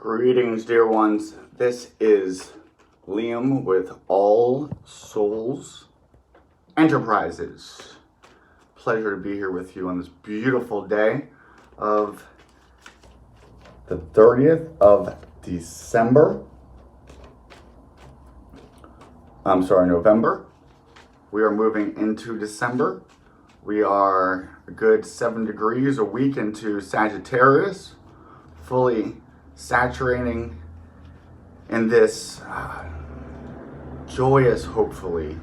Greetings, dear ones. This is Liam with All Souls Enterprises. Pleasure to be here with you on this beautiful day of the 30th of November. We are moving into December. We are a good 7 degrees a week into Sagittarius, fully saturating in this joyous, hopefully,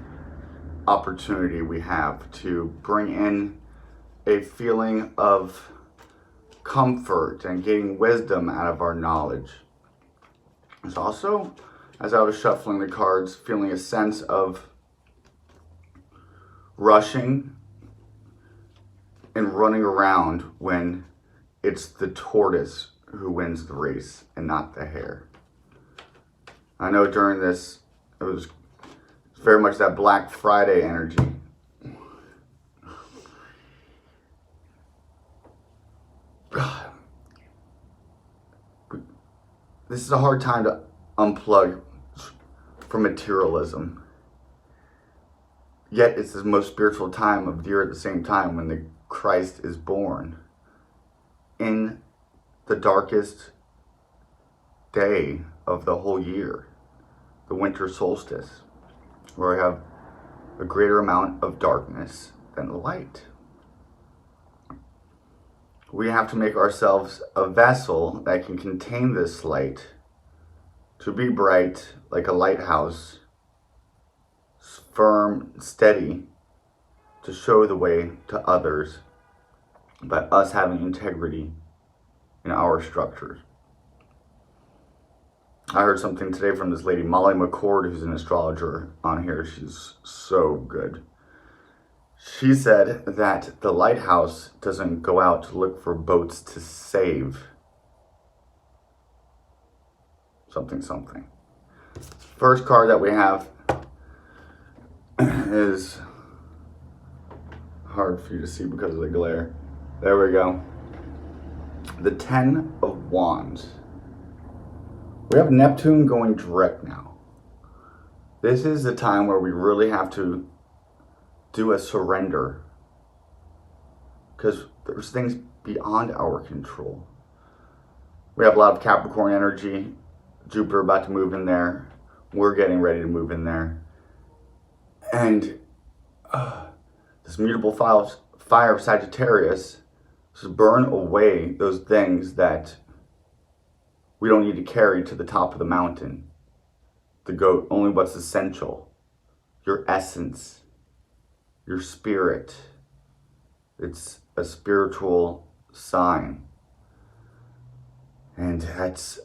opportunity we have to bring in a feeling of comfort and getting wisdom out of our knowledge. It's also, as I was shuffling the cards, feeling a sense of rushing and running around when it's the tortoise who wins the race and not the hare. I know during this, it was very much that Black Friday energy. This is a hard time to unplug from materialism. Yet it's the most spiritual time of the year at the same time when the Christ is born. In the darkest day of the whole year, the winter solstice, where we have a greater amount of darkness than the light. We have to make ourselves a vessel that can contain this light, to be bright like a lighthouse, firm, steady, to show the way to others, by us having integrity in our structures. I heard something today from this lady, Molly McCord, who's an astrologer on here. She's so good. She said that the lighthouse doesn't go out to look for boats to save something. First card that we have is hard for you to see because of the glare. There we go. The 10 of Wands. We have Neptune going direct now. This is the time where we really have to do a surrender, because there's things beyond our control. We have a lot of Capricorn energy. Jupiter about to move in there. We're getting ready to move in there. And this mutable fire of Sagittarius to burn away those things that we don't need to carry to the top of the mountain. The goat, only what's essential. Your essence, your spirit. It's a spiritual sign. And that's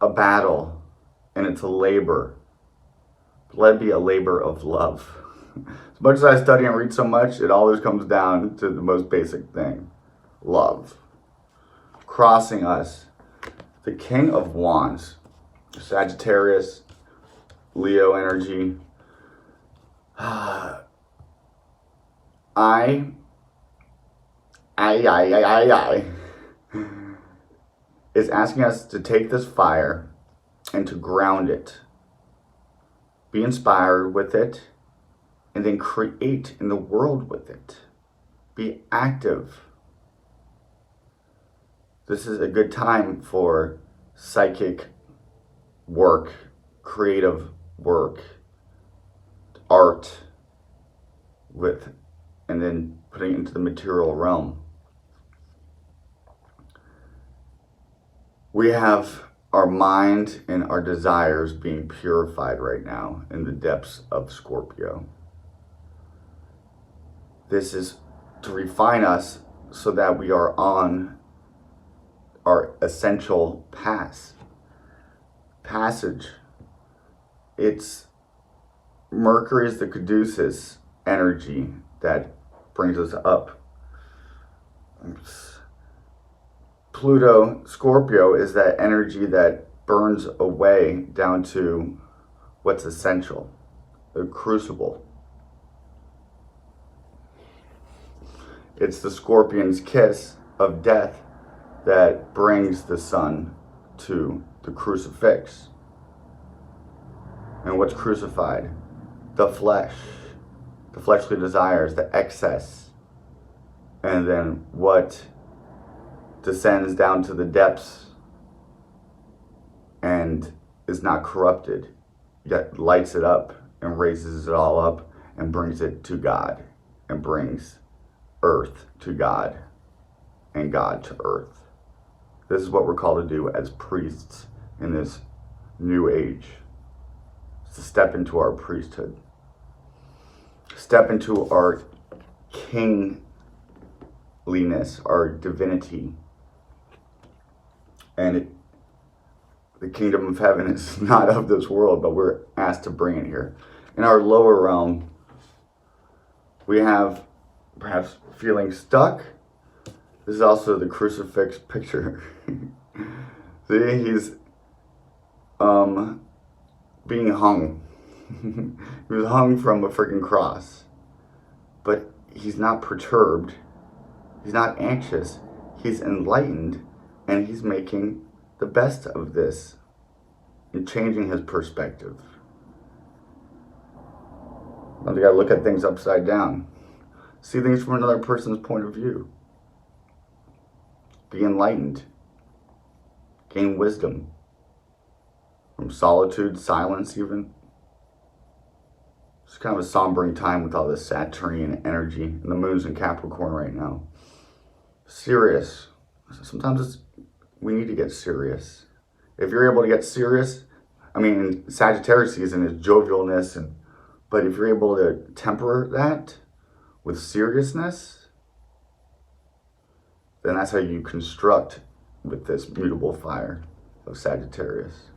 a battle, and it's a labor. Let it be a labor of love. As much as I study and read so much, it always comes down to the most basic thing. Love. Crossing us. The King of Wands. Sagittarius. Leo energy. I is asking us to take this fire and to ground it. Be inspired with it, and then create in the world with it. Be active. This is a good time for psychic work, creative work, art, and then putting it into the material realm. We have our mind and our desires being purified right now in the depths of Scorpio. This is to refine us so that we are on our essential passage. It's Mercury is the caduceus energy that brings us up. Pluto, Scorpio, is that energy that burns away down to what's essential, the crucible. It's the scorpion's kiss of death that brings the sun to the crucifix. And what's crucified? The flesh, the fleshly desires, the excess. And then what descends down to the depths and is not corrupted, yet lights it up and raises it all up and brings it to God, and brings earth to God and God to earth. This is what we're called to do as priests in this new age. It's to step into our priesthood. Step into our kingliness, our divinity. And the kingdom of heaven is not of this world, but we're asked to bring it here. In our lower realm, we have perhaps feeling stuck. This is also the crucifix picture. See, he's being hung. He was hung from a freaking cross. But he's not perturbed. He's not anxious. He's enlightened, and he's making the best of this and changing his perspective. Now you gotta look at things upside down. See things from another person's point of view. Be enlightened. Gain wisdom. From solitude, silence even. It's kind of a sombering time with all this Saturnian energy. And the moon's in Capricorn right now. Serious. Sometimes we need to get serious. If you're able to get serious, I mean, Sagittarius season is jovialness, but if you're able to temper that with seriousness, then that's how you construct with this mutable fire of Sagittarius.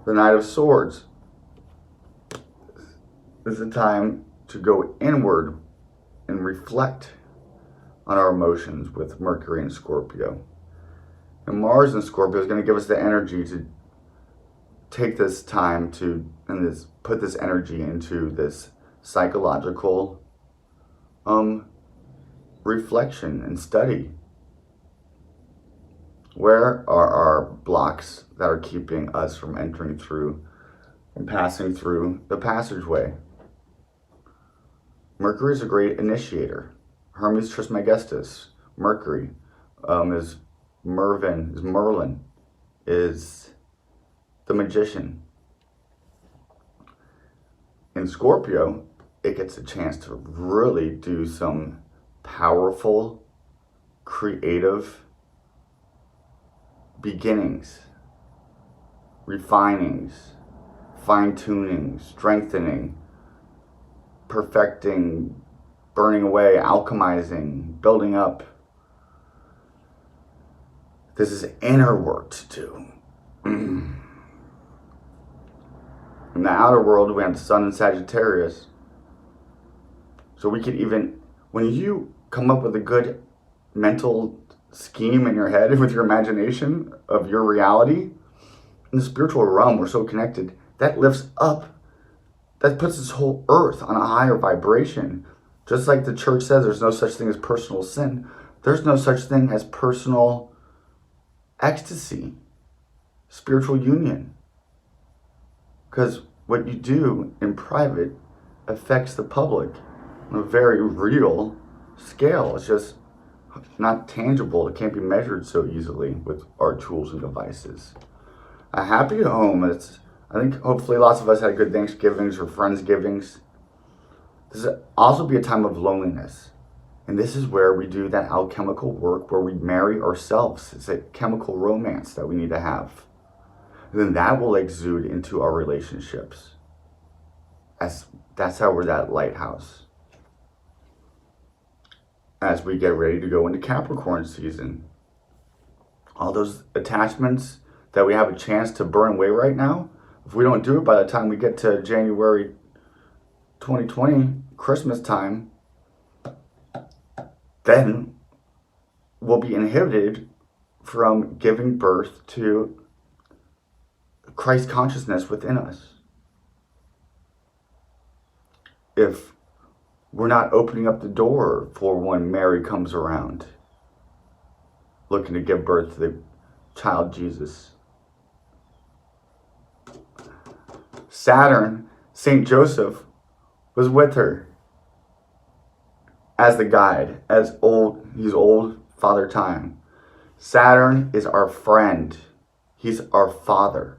The Knight of Swords. This is a time to go inward and reflect on our emotions with Mercury and Scorpio. And Mars in Scorpio is going to give us the energy to take this time to put this energy into this psychological reflection and study. Where are our blocks that are keeping us from entering through and passing through the passageway? Mercury is a great initiator. Hermes Trismegistus. Mercury is Merlin, is the magician. In Scorpio, it gets a chance to really do some powerful, creative beginnings, refinings, fine-tuning, strengthening, perfecting, burning away, alchemizing, building up. This is inner work to do. In the outer world, we have the Sun in Sagittarius. So we could even, when you come up with a good mental scheme in your head with your imagination of your reality, in the spiritual realm, we're so connected, that lifts up, that puts this whole earth on a higher vibration. Just like the church says there's no such thing as personal sin, there's no such thing as personal ecstasy, spiritual union. Because what you do in private affects the public on a very real scale. It's just not tangible. It can't be measured so easily with our tools and devices. A happy home, I think hopefully lots of us had good Thanksgivings or Friendsgivings. This will also be a time of loneliness. And this is where we do that alchemical work where we marry ourselves. It's a chemical romance that we need to have. And then that will exude into our relationships. That's how we're that lighthouse. As we get ready to go into Capricorn season. All those attachments that we have a chance to burn away right now, if we don't do it by the time we get to January 2020, Christmas time, then we'll be inhibited from giving birth to Christ consciousness within us. If we're not opening up the door for when Mary comes around. looking to give birth to the child Jesus. Saturn, Saint Joseph, was with her as the guide, he's old Father Time. Saturn is our friend. He's our father.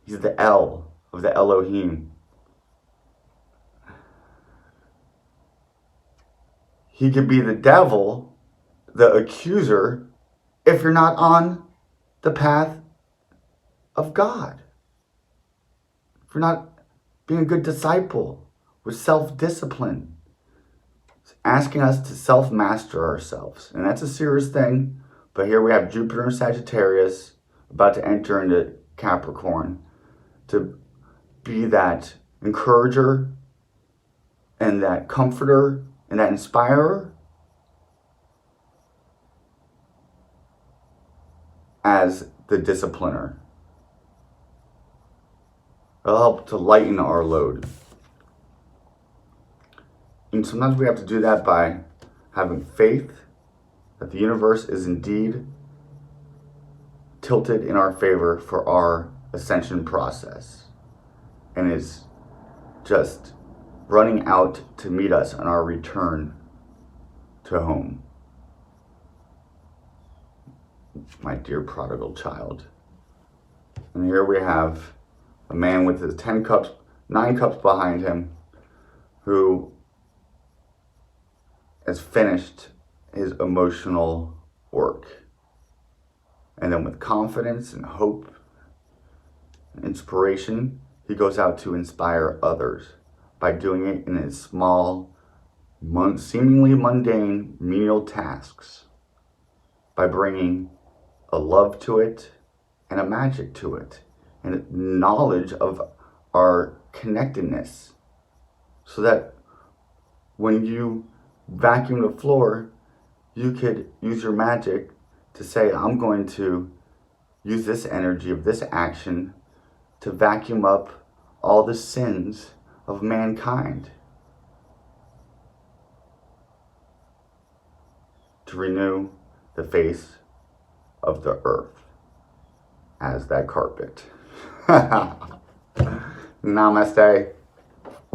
He's the El of the Elohim. He could be the devil, the accuser, if you're not on the path of God. If you're not being a good disciple with self-discipline. It's asking us to self-master ourselves. And that's a serious thing. But here we have Jupiter in Sagittarius about to enter into Capricorn to be that encourager and that comforter and that inspirer as the discipliner. It'll help to lighten our load. And sometimes we have to do that by having faith that the universe is indeed tilted in our favor for our ascension process and is just running out to meet us on our return to home. My dear prodigal child. And here we have a man with his 9 cups behind him who has finished his emotional work. And then with confidence and hope and inspiration, he goes out to inspire others by doing it in his small, seemingly mundane, menial tasks, by bringing a love to it and a magic to it and knowledge of our connectedness, so that when you vacuum the floor, you could use your magic to say, I'm going to use this energy of this action to vacuum up all the sins of mankind, to renew the face of the earth as that carpet. Namaste.